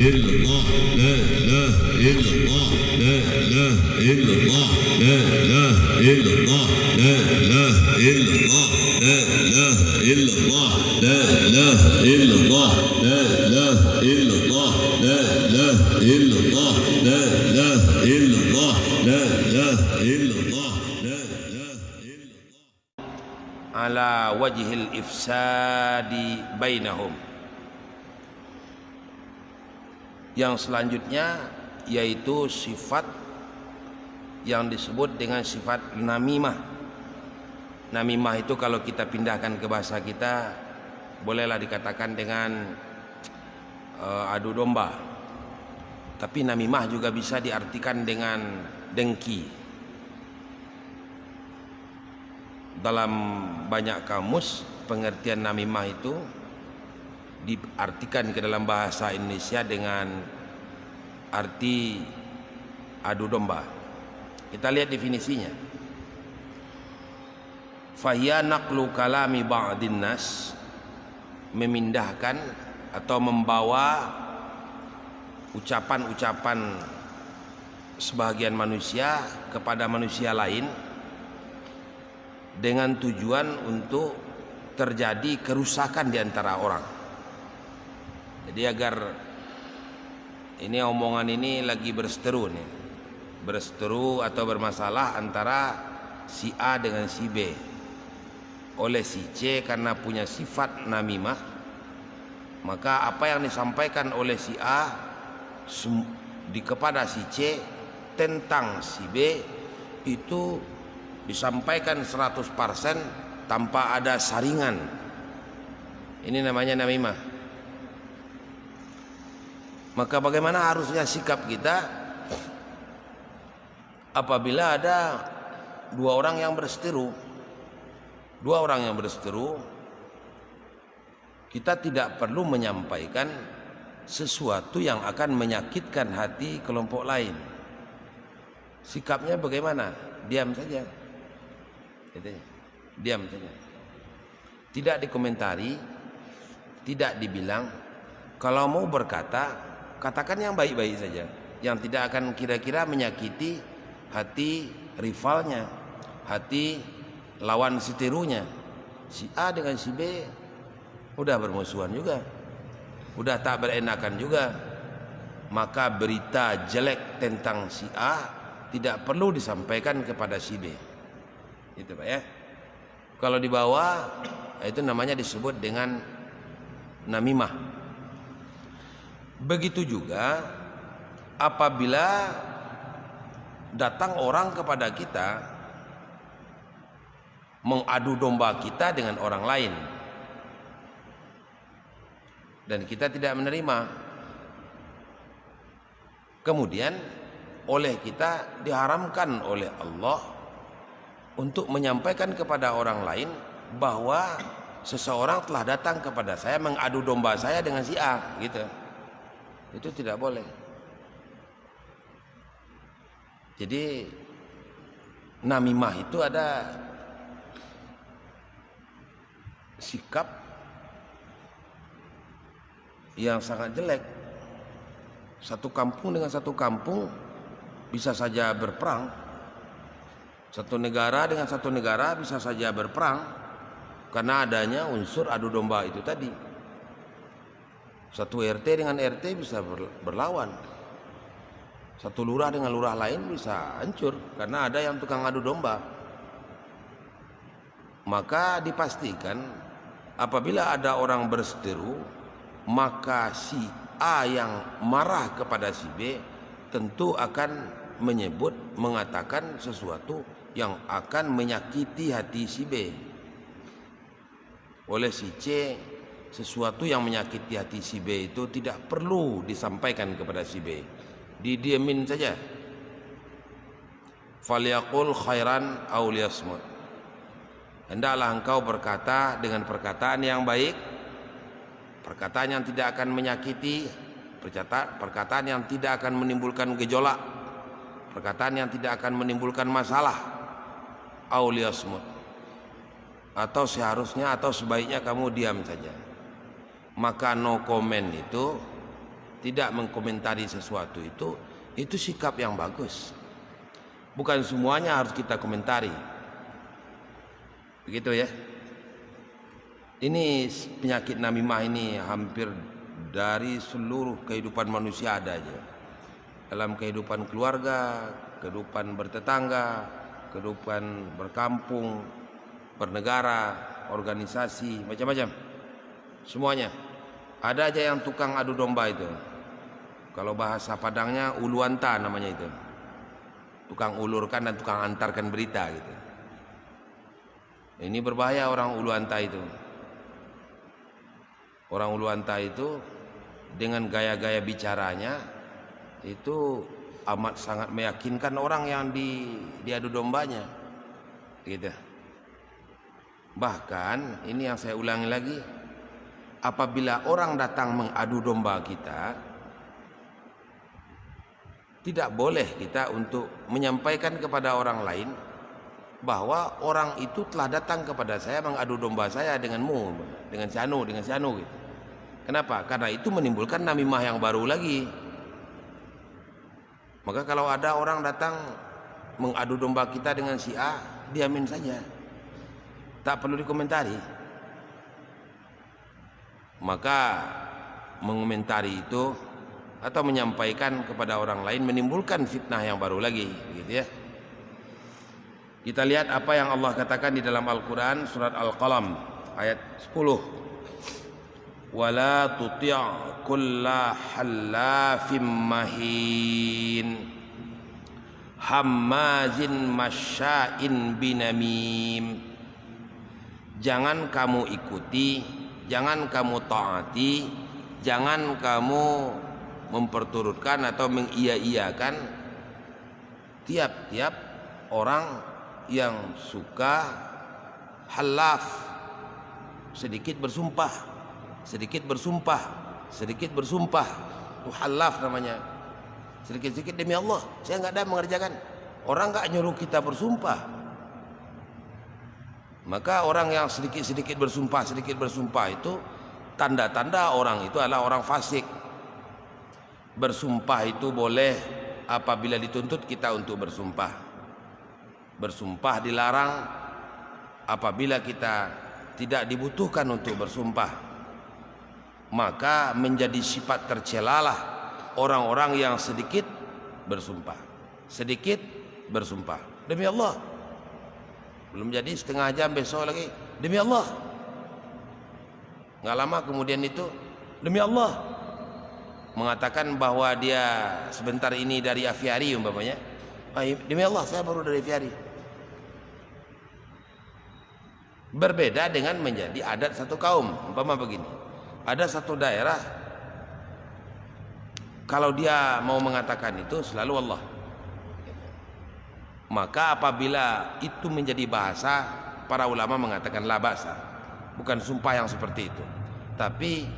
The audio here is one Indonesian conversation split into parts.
إلا الله لا إله إلا الله لا إله إلا الله لا إله إلا الله لا إله إلا الله لا إله إلا الله لا إله إلا الله لا إله إلا الله لا إله إلا الله لا إله إلا الله لا إله إلا الله لا إله إلا الله على وجه الإفساد بينهم. Yang selanjutnya yaitu sifat yang disebut dengan sifat namimah. Namimah itu kalau kita pindahkan ke bahasa kita bolehlah dikatakan dengan adu domba. Tapi namimah juga bisa diartikan dengan dengki. Dalam banyak kamus pengertian namimah itu diartikan ke dalam bahasa Indonesia dengan arti adu domba. Kita lihat definisinya. Fahiya naqlu kalami ba'din nas, memindahkan atau membawa ucapan-ucapan sebahagian manusia kepada manusia lain dengan tujuan untuk terjadi kerusakan di antara orang. Jadi agar ini omongan ini lagi berseteru nih, berseteru atau bermasalah antara si A dengan si B. Oleh si C karena punya sifat namimah, maka apa yang disampaikan oleh si A kepada si C tentang si B itu disampaikan 100% tanpa ada saringan. Ini namanya namimah. Maka bagaimana harusnya sikap kita apabila ada dua orang yang berseteru? Dua orang yang berseteru, kita tidak perlu menyampaikan sesuatu yang akan menyakitkan hati kelompok lain. Sikapnya bagaimana? Diam saja. Diam saja. Tidak dikomentari, tidak dibilang. Kalau mau berkata, katakan yang baik-baik saja, yang tidak akan kira-kira menyakiti hati rivalnya, hati lawan seterunya. Si A dengan si B udah bermusuhan juga, udah tak berenakan juga. Maka berita jelek tentang si A tidak perlu disampaikan kepada si B. Itu Pak ya. Kalau dibawa itu namanya disebut dengan namimah. Begitu juga apabila datang orang kepada kita mengadu domba kita dengan orang lain dan kita tidak menerima, kemudian oleh kita diharamkan oleh Allah untuk menyampaikan kepada orang lain bahwa seseorang telah datang kepada saya mengadu domba saya dengan si A gitu. Itu tidak boleh. Jadi namimah itu ada sikap yang sangat jelek. Satu kampung dengan satu kampung bisa saja berperang. Satu negara dengan satu negara bisa saja berperang karena adanya unsur adu domba itu tadi. Satu RT dengan RT bisa berlawan. Satu lurah dengan lurah lain bisa hancur karena ada yang tukang adu domba. Maka dipastikan apabila ada orang berseteru, maka si A yang marah kepada si B tentu akan mengatakan sesuatu yang akan menyakiti hati si B. Oleh si C, sesuatu yang menyakiti hati si B itu tidak perlu disampaikan kepada si B, didiemin saja. Falyaqul khairan aw liyasmut. Hendaklah engkau berkata dengan perkataan yang baik, perkataan yang tidak akan menyakiti, perkataan yang tidak akan menimbulkan gejolak, perkataan yang tidak akan menimbulkan masalah. Aw liyasmut. Atau seharusnya atau sebaiknya kamu diam saja. Maka no comment itu tidak mengkomentari sesuatu itu sikap yang bagus. Bukan semuanya harus kita komentari. Begitu ya. Ini penyakit namimah ini hampir dari seluruh kehidupan manusia ada aja. Dalam kehidupan keluarga, kehidupan bertetangga, kehidupan berkampung, bernegara, organisasi, macam-macam. Semuanya. Ada aja yang tukang adu domba itu. Kalau bahasa Padangnya uluanta namanya itu. Tukang ulurkan dan tukang antarkan berita gitu. Ini berbahaya orang uluanta itu. Orang uluanta itu dengan gaya-gaya bicaranya itu amat sangat meyakinkan orang yang diadu dombanya. Gitu. Bahkan ini yang saya ulangi lagi, apabila orang datang mengadu domba kita, tidak boleh kita untuk menyampaikan kepada orang lain bahwa orang itu telah datang kepada saya mengadu domba saya denganmu, dengan si anu gitu. Kenapa? Karena itu menimbulkan namimah yang baru lagi. Maka kalau ada orang datang mengadu domba kita dengan si A, diamin saja. Tak perlu dikomentari. Maka mengomentari itu atau menyampaikan kepada orang lain menimbulkan fitnah yang baru lagi, gitu ya. Kita lihat apa yang Allah katakan di dalam Al-Quran surat Al-Qalam ayat 10. Wala tuti' kulla hallafim mahin hammazin masya'in binamim. Jangan kamu ikuti, jangan kamu taati, jangan kamu memperturutkan atau mengiya-iyakan tiap-tiap orang yang suka halaf, sedikit bersumpah. Sedikit bersumpah. Itu halaf namanya. Sedikit-sedikit demi Allah, saya nggak ada mengerjakan. Orang nggak nyuruh kita bersumpah. Maka orang yang sedikit-sedikit bersumpah itu tanda-tanda orang itu adalah orang fasik. Bersumpah itu boleh apabila dituntut kita untuk bersumpah. Bersumpah dilarang apabila kita tidak dibutuhkan untuk bersumpah. Maka menjadi sifat tercelalah orang-orang yang sedikit bersumpah. Sedikit bersumpah. Demi Allah. Belum jadi setengah jam besok lagi. Demi Allah. Nggak lama kemudian itu. Demi Allah. Mengatakan bahwa dia sebentar ini dari aviari umpamanya. Demi Allah saya baru dari aviari. Berbeda dengan menjadi adat satu kaum. Umpama begini. Ada satu daerah, kalau dia mau mengatakan itu selalu Allah. Maka apabila itu menjadi bahasa, para ulama mengatakan la ba'sa. Bukan sumpah yang seperti itu. Tapi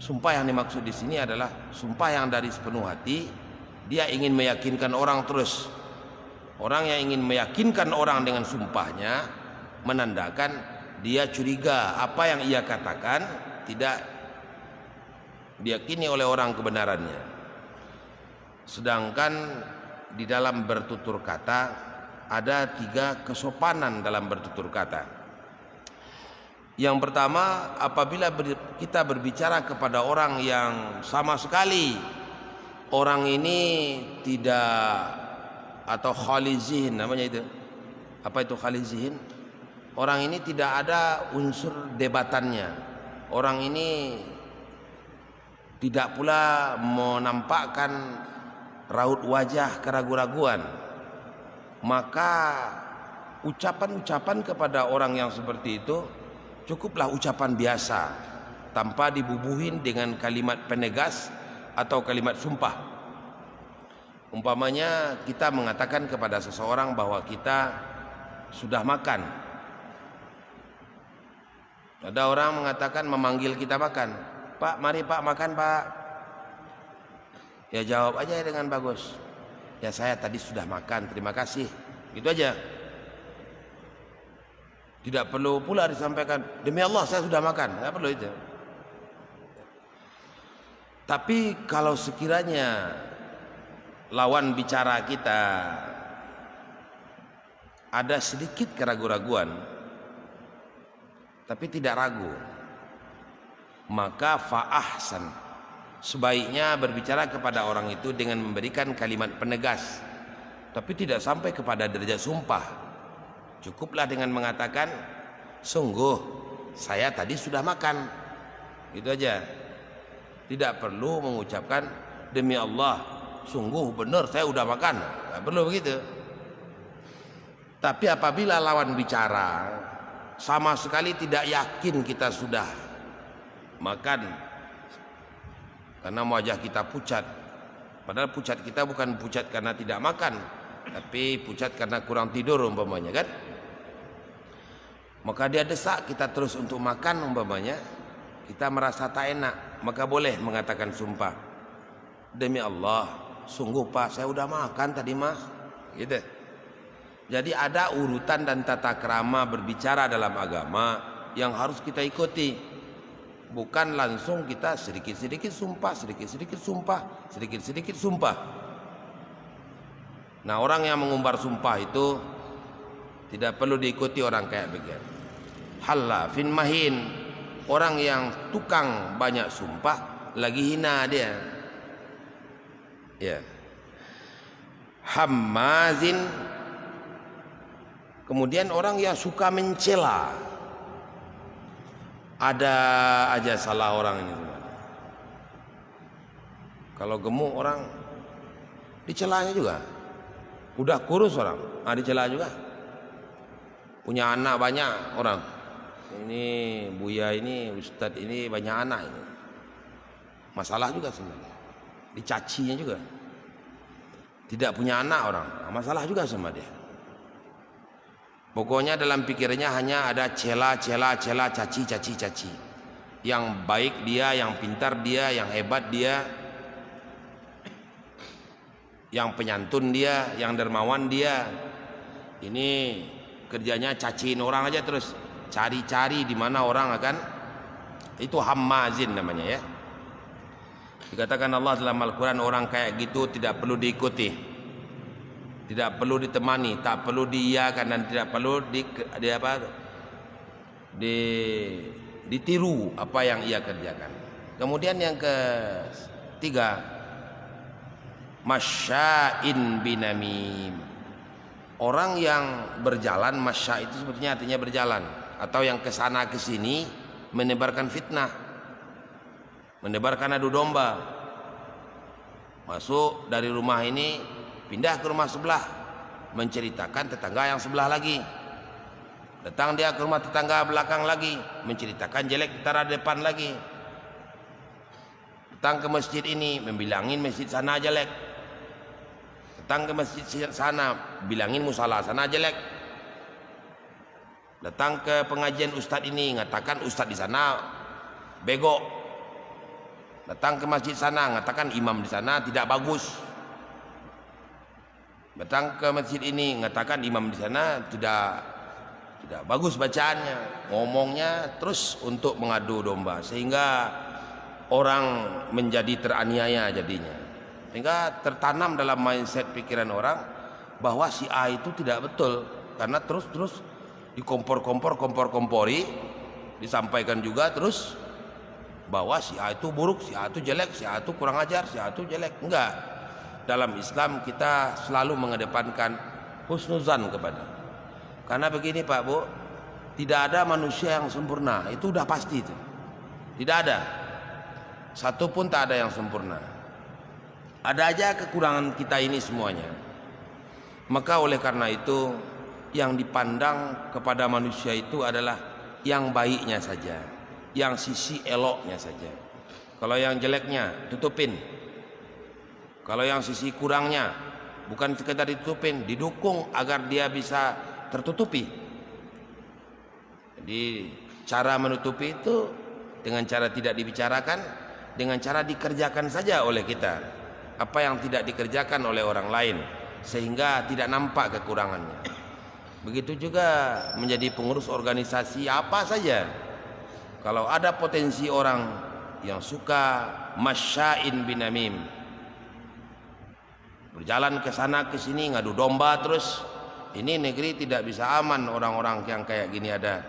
sumpah yang dimaksud di sini adalah sumpah yang dari sepenuh hati. Dia ingin meyakinkan orang terus. Orang yang ingin meyakinkan orang dengan sumpahnya menandakan dia curiga apa yang ia katakan tidak diyakini oleh orang kebenarannya. Sedangkan di dalam bertutur kata ada 3 kesopanan dalam bertutur kata. Yang pertama, apabila kita berbicara kepada orang yang sama sekali orang ini tidak, atau khalizihin namanya itu. Apa itu khalizihin? Orang ini tidak ada unsur debatannya. Orang ini tidak pula menampakkan raut wajah keraguan-raguan. Maka ucapan-ucapan kepada orang yang seperti itu cukuplah ucapan biasa, tanpa dibubuhin dengan kalimat penegas atau kalimat sumpah. Umpamanya kita mengatakan kepada seseorang bahwa kita sudah makan. Ada orang mengatakan, memanggil kita makan. Pak, mari Pak makan Pak. Ya jawab aja dengan bagus. Ya saya tadi sudah makan, terima kasih. Gitu aja. Tidak perlu pula disampaikan, demi Allah saya sudah makan. Nggak perlu itu. Tapi kalau sekiranya lawan bicara kita ada sedikit keraguan-raguan, tapi tidak ragu, maka fa'ahsan, sebaiknya berbicara kepada orang itu dengan memberikan kalimat penegas, tapi tidak sampai kepada derajat sumpah. Cukuplah dengan mengatakan, sungguh saya tadi sudah makan, itu aja. Tidak perlu mengucapkan demi Allah, sungguh benar saya udah makan, tidak perlu begitu. Tapi apabila lawan bicara sama sekali tidak yakin kita sudah makan, karena wajah kita pucat, padahal pucat kita bukan pucat karena tidak makan, tapi pucat karena kurang tidur umpamanya kan, maka dia desak kita terus untuk makan umpamanya, kita merasa tak enak, maka boleh mengatakan sumpah, demi Allah sungguh Pak saya udah makan tadi Mas, gitu. Jadi ada urutan dan tata krama berbicara dalam agama yang harus kita ikuti. Bukan langsung kita sedikit-sedikit sumpah, sedikit-sedikit sumpah, sedikit-sedikit sumpah. Nah, orang yang mengumbar sumpah itu tidak perlu diikuti orang kayak begitu. Halafin mahin, orang yang tukang banyak sumpah lagi hina dia. Ya. Hammazin, kemudian orang yang suka mencela. Ada aja salah orang ini. Kalau gemuk orang dicelanya juga. Udah kurus orang, dicela juga. Punya anak banyak orang. Ini Buya ini, Ustadz ini banyak anak ini. Masalah juga sebenarnya. Dicacinya juga. Tidak punya anak orang, masalah juga sama dia. Pokoknya dalam pikirannya hanya ada cela, caci. Yang baik dia, yang pintar dia, yang hebat dia, yang penyantun dia, yang dermawan dia. Ini kerjanya caciin orang aja terus, cari-cari di mana orang akan, itu hammazin namanya ya. Dikatakan Allah dalam Al-Quran, orang kayak gitu tidak perlu diikuti, tidak perlu ditemani, tak perlu diiyakan, dan tidak perlu ditiru apa yang ia kerjakan. Kemudian yang ketiga, masya'in binamim, orang yang berjalan, masya' itu sebetulnya artinya berjalan, atau yang kesana kesini menebarkan fitnah, menebarkan adu domba. Masuk dari rumah ini pindah ke rumah sebelah, menceritakan tetangga yang sebelah lagi. Datang dia ke rumah tetangga belakang lagi, menceritakan jelek tetangga depan lagi. Datang ke masjid ini, membilangin masjid sana jelek. Datang ke masjid sana, bilangin musala sana jelek. Datang ke pengajian ustadz ini, ngatakan ustadz di sana bego. Datang ke masjid sana, ngatakan imam di sana tidak bagus. Datang ke masjid ini, ngatakan imam di sana tidak bagus bacaannya, ngomongnya terus untuk mengadu domba, sehingga orang menjadi teraniaya jadinya. Sehingga tertanam dalam mindset pikiran orang bahwa si A itu tidak betul, karena terus dikompor-kompori, disampaikan juga terus bahwa si A itu buruk, si A itu jelek, si A itu kurang ajar, si A itu jelek. Enggak. Dalam Islam kita selalu mengedepankan husnuzan kepada. Karena begini Pak Bu, tidak ada manusia yang sempurna, itu udah pasti itu. Tidak ada. Satu pun tak ada yang sempurna. Ada aja kekurangan kita ini semuanya. Maka oleh karena itu yang dipandang kepada manusia itu adalah yang baiknya saja, yang sisi eloknya saja. Kalau yang jeleknya tutupin. Kalau yang sisi kurangnya bukan sekedar ditutupin, didukung agar dia bisa tertutupi. Jadi cara menutupi itu dengan cara tidak dibicarakan, dengan cara dikerjakan saja oleh kita apa yang tidak dikerjakan oleh orang lain, sehingga tidak nampak kekurangannya. Begitu juga menjadi pengurus organisasi apa saja. Kalau ada potensi orang yang suka masya'in binamim. Berjalan ke sana ke sini ngadu domba terus. Ini negeri tidak bisa aman orang-orang yang kayak gini ada.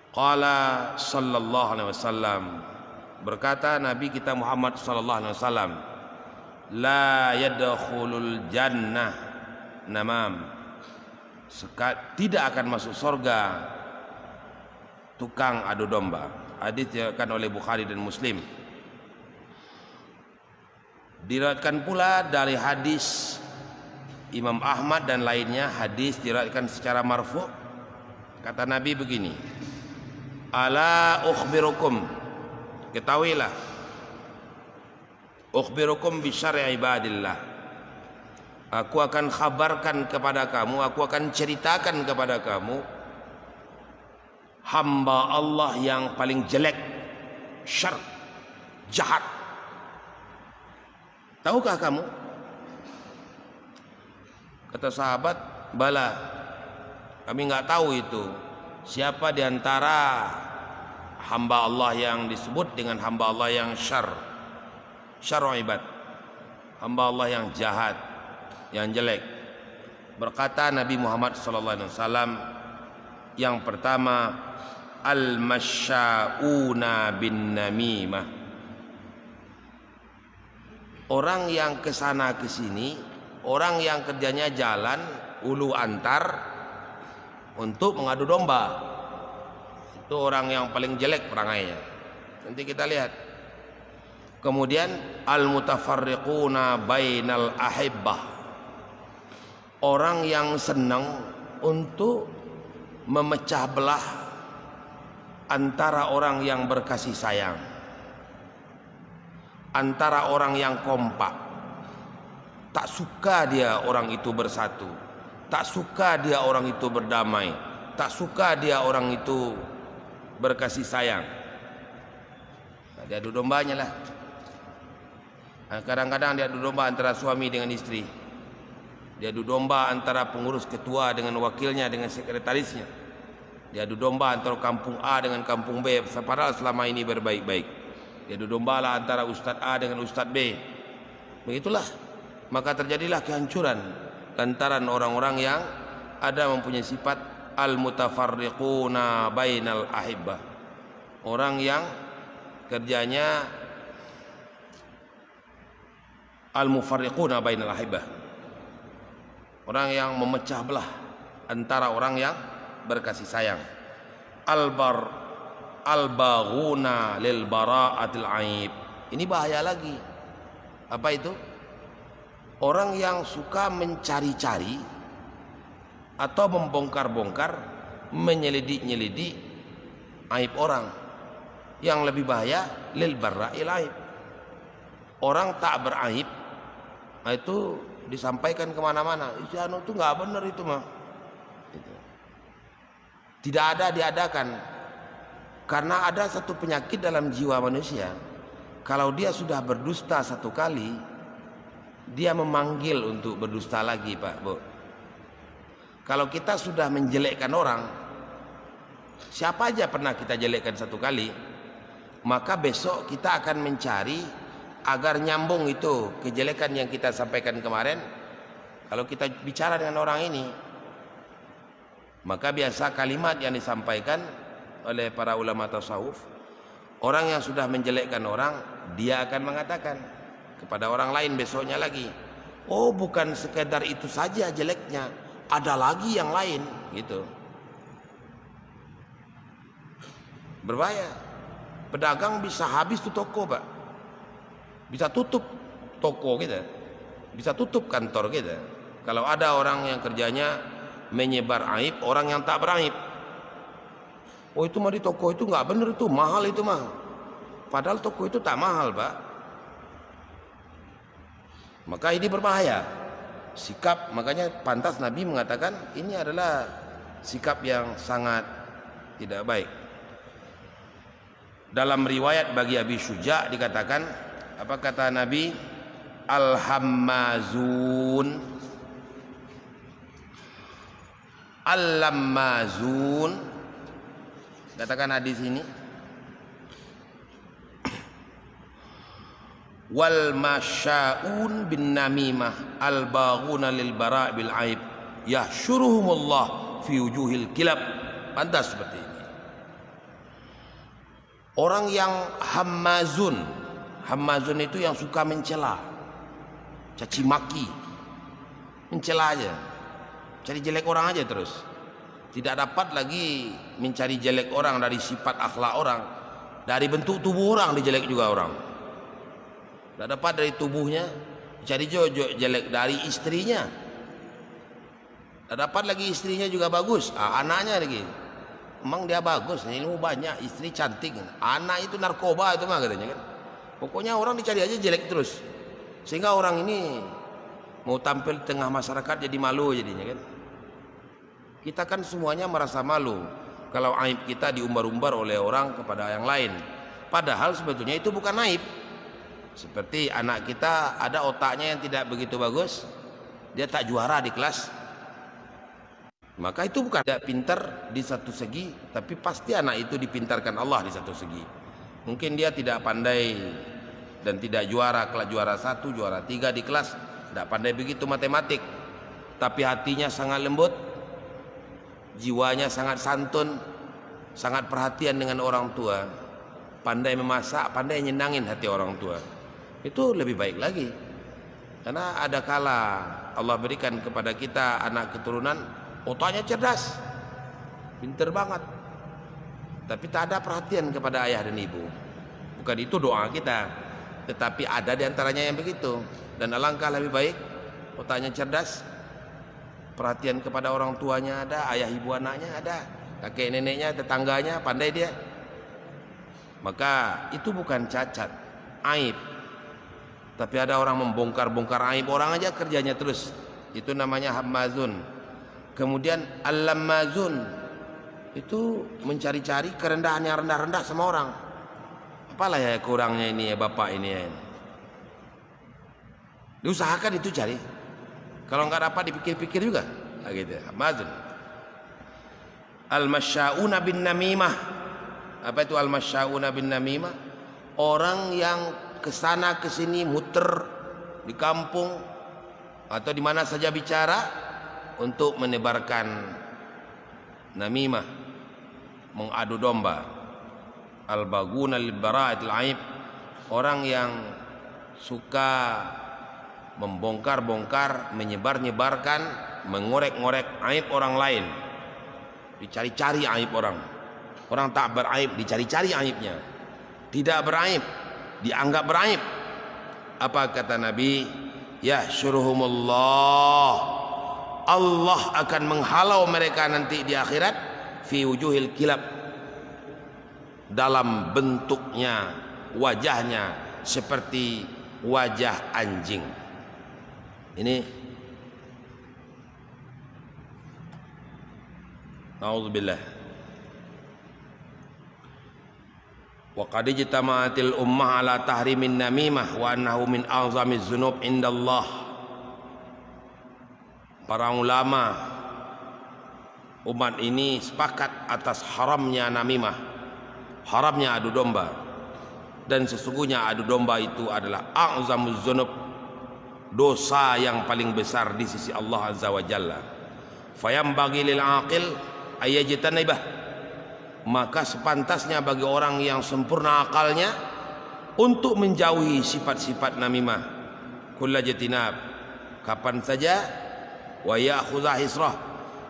Qala sallallahu alaihi wasallam, berkata Nabi kita Muhammad sallallahu alaihi wasallam, la yadkhulul jannah namam, tidak akan masuk surga tukang adu domba. Hadis diriwayatkan oleh Bukhari dan Muslim. Diriwayatkan pula dari hadis Imam Ahmad dan lainnya, hadis diriwayatkan secara marfu'. Kata Nabi begini, ala ukhbirukum, ketahuilah, ukhbirukum bi syar'i ibadillah, aku akan khabarkan kepada kamu, aku akan ceritakan kepada kamu hamba Allah yang paling jelek, syar, jahat. Tahukah kamu? Kata sahabat, bala, kami nggak tahu itu. Siapa di antara hamba Allah yang disebut dengan hamba Allah yang syar, syar'u ibad, hamba Allah yang jahat, yang jelek. Berkata Nabi Muhammad SAW, yang pertama, al-masya'una bin namimah, orang yang kesana kesini, orang yang kerjanya jalan ulu antar untuk mengadu domba. Itu orang yang paling jelek perangainya. Nanti kita lihat. Kemudian al-mutafarriquna bainal ahibbah, orang yang senang untuk memecah belah antara orang yang berkasih sayang, antara orang yang kompak. Tak suka dia orang itu bersatu, tak suka dia orang itu berdamai, tak suka dia orang itu berkasih sayang. Nah, dia adu dombanya lah. Nah, kadang-kadang dia adu domba antara suami dengan istri, dia adu domba antara pengurus ketua dengan wakilnya, dengan sekretarisnya, dia adu domba antara kampung A dengan kampung B, padahal selama ini berbaik-baik. Dia adu domba lah antara Ustadz A dengan Ustadz B. Begitulah. Maka terjadilah kehancuran lantaran orang-orang yang ada mempunyai sifat al-mutafarriquna bainal ahibbah, orang yang kerjanya al-mufarriquna bainal ahibbah, orang yang memecah belah antara orang yang berkasih sayang. Al-baghuna lil bara'atil aib. Ini bahaya lagi. Apa itu? Orang yang suka mencari-cari atau membongkar-bongkar, menyelidik-nyelidik aib orang. Yang lebih bahaya lil bara'il aib, orang tak beraib, itu disampaikan kemana-mana. Itu anu tuh nggak benar itu mah. Tidak ada diadakan. Karena ada satu penyakit dalam jiwa manusia. Kalau dia sudah berdusta satu kali, dia memanggil untuk berdusta lagi, Pak, Bu. Kalau kita sudah menjelekkan orang, siapa aja pernah kita jelekkan satu kali, maka besok kita akan mencari agar nyambung itu kejelekan yang kita sampaikan kemarin. Kalau kita bicara dengan orang ini, maka biasa kalimat yang disampaikan oleh para ulama tasawuf, orang yang sudah menjelekkan orang, dia akan mengatakan kepada orang lain besoknya lagi, oh bukan sekedar itu saja jeleknya, ada lagi yang lain, gitu. Berbahaya. Pedagang bisa habis tuh toko, Pak, bisa tutup toko kita, bisa tutup kantor kita, kalau ada orang yang kerjanya menyebar aib orang yang tak beraib. Oh itu mah di toko itu nggak bener, itu mahal, itu mah, padahal toko itu tak mahal, Pak. Maka ini berbahaya sikap. Makanya pantas Nabi mengatakan ini adalah sikap yang sangat tidak baik. Dalam riwayat bagi Abi Syuja dikatakan, apa kata Nabi? Al-hammazun, al-lammazun, katakan hadis ini, wal masyaun bin namimah al baghuna lil bara' bil aib yahsyuruhumullah fi wujuhil kilab. Pantas seperti ini. Orang yang hammazun itu yang suka mencela, caci maki, mencela aja, cari jelek orang aja terus. Tidak dapat lagi mencari jelek orang dari sifat akhlak orang, dari bentuk tubuh orang dijelek juga orang. Tidak dapat dari tubuhnya, cari jelek dari istrinya. Tidak dapat lagi istrinya juga bagus, anaknya lagi. Emang dia bagus, ilmu banyak, istri cantik, anak itu narkoba itu mah katanya kan. Pokoknya orang dicari aja jelek terus, sehingga orang ini mau tampil di tengah masyarakat jadi malu jadinya kan. Kita kan semuanya merasa malu kalau aib kita diumbar-umbar oleh orang kepada yang lain. Padahal sebetulnya itu bukan aib. Seperti anak kita ada otaknya yang tidak begitu bagus, dia tak juara di kelas. Maka itu bukan tidak pintar di satu segi, tapi pasti anak itu dipintarkan Allah di satu segi. Mungkin dia tidak pandai dan tidak juara, kelas juara 1, juara 3 di kelas, tidak pandai begitu matematik, tapi hatinya sangat lembut, jiwanya sangat santun, sangat perhatian dengan orang tua, pandai memasak, pandai nyenangin hati orang tua. Itu lebih baik lagi. Karena ada kala Allah berikan kepada kita anak keturunan, otaknya cerdas, pinter banget, tapi tak ada perhatian kepada ayah dan ibu. Bukan itu doa kita, tetapi ada di antaranya yang begitu. Dan alangkah lebih baik otaknya cerdas, perhatian kepada orang tuanya ada, ayah ibu anaknya ada, kakek neneknya, tetangganya, pandai dia. Maka itu bukan cacat, aib. Tapi ada orang membongkar-bongkar aib orang aja kerjanya terus. Itu namanya hammazun. Kemudian al-lammazun itu mencari-cari kerendahan yang rendah-rendah sama orang. Apalah ya kurangnya ini ya bapak ini ya. Diusahakan itu cari. Kalau nggak dapat dipikir-pikir juga. Nah, gitu. Hammazun. Al-masyauna bin namimah. Apa itu al-masyauna bin namimah? Orang yang kesana kesini muter di kampung atau di mana saja bicara untuk menebarkan namimah, mengadu domba. Al-baguna lil bara'atil aib, orang yang suka membongkar-bongkar, menyebar-nyebarkan, mengorek-ngorek aib orang lain, dicari-cari aib orang. Orang tak beraib dicari-cari aibnya, tidak beraib dianggap beraib. Apa kata Nabi? Yahsyuruhumullah, Allah akan menghalau mereka nanti di akhirat fi wujuhil kilab, dalam bentuknya, wajahnya seperti wajah anjing. Ini naudzubillah. Wa qad ijtama'atil ummah ala tahrimin namimah wa annahu min a'zamiz dzunub indallah. Para ulama umat ini sepakat atas haramnya namimah, haramnya adu domba. Dan sesungguhnya adu domba itu adalah a'zamuz dzunub, dosa yang paling besar di sisi Allah Azza wa Jalla. Fayambaghi lil aqil ayajtanibah, maka sepantasnya bagi orang yang sempurna akalnya untuk menjauhi sifat-sifat namimah. Kullajatinab, kapan saja, wa ya'khudha hisrah,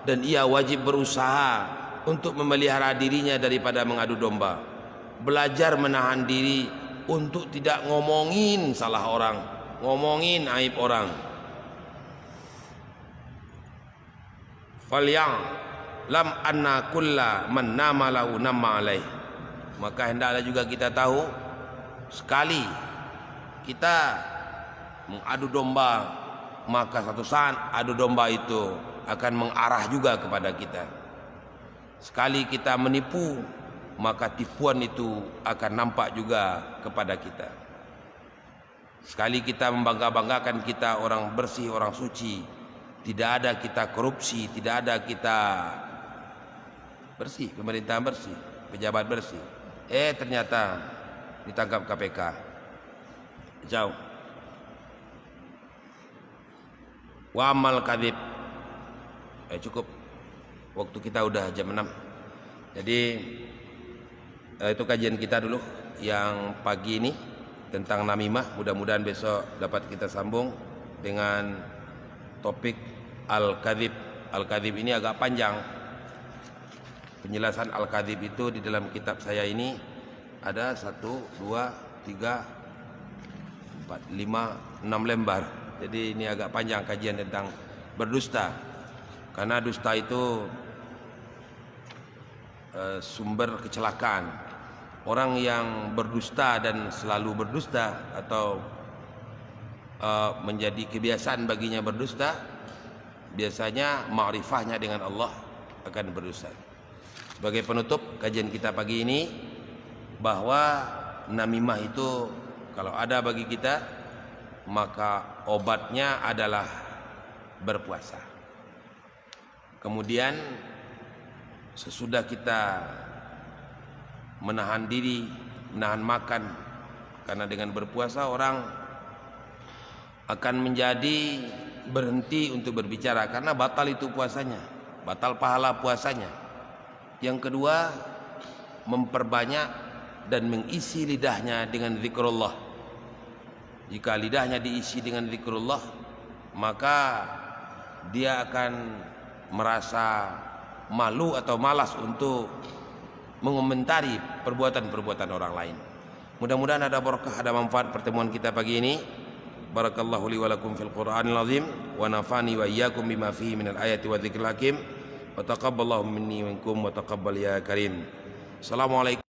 dan ia wajib berusaha untuk memelihara dirinya daripada mengadu domba. Belajar menahan diri untuk tidak ngomongin salah orang, ngomongin aib orang. Falyang lam anna kulla man nama lahu namma alaih, maka hendaklah juga kita tahu, sekali kita mengadu domba, maka satu saat adu domba itu akan mengarah juga kepada kita. Sekali kita menipu, maka tipuan itu akan nampak juga kepada kita. Sekali kita membangga-banggakan kita orang bersih, orang suci, tidak ada kita korupsi, tidak ada kita bersih, pemerintahan bersih, pejabat bersih, ternyata ditangkap KPK. Jauh. Wa amal kadzib. Cukup. Waktu kita udah jam 6. Jadi itu kajian kita dulu yang pagi ini tentang namimah. Mudah-mudahan besok dapat kita sambung dengan topik al-kadzib. Al-kadzib ini agak panjang. Penjelasan al-kadzib itu di dalam kitab saya ini ada 1, 2, 3, 4, 5, 6 lembar. Jadi ini agak panjang kajian tentang berdusta. Karena dusta itu sumber kecelakaan. Orang yang berdusta dan selalu berdusta atau menjadi kebiasaan baginya berdusta, biasanya ma'rifahnya dengan Allah akan berdusta. Sebagai penutup kajian kita pagi ini, bahwa namimah itu kalau ada bagi kita, maka obatnya adalah berpuasa. Kemudian sesudah kita menahan diri, menahan makan, karena dengan berpuasa orang akan menjadi berhenti untuk berbicara karena batal itu puasanya, batal pahala puasanya. Yang kedua, memperbanyak dan mengisi lidahnya dengan zikrullah. Jika lidahnya diisi dengan zikrullah, maka dia akan merasa malu atau malas untuk mengomentari perbuatan-perbuatan orang lain. Mudah-mudahan ada barakah, ada manfaat pertemuan kita pagi ini. Barakallahu li wa lakum fil Qur'anil azim wa nafani wa iyyakum bima fihi minal ayati wa dzikril hakim wa taqabbalallahu minni wa minkum wa taqabbal ya karim. Assalamualaikum.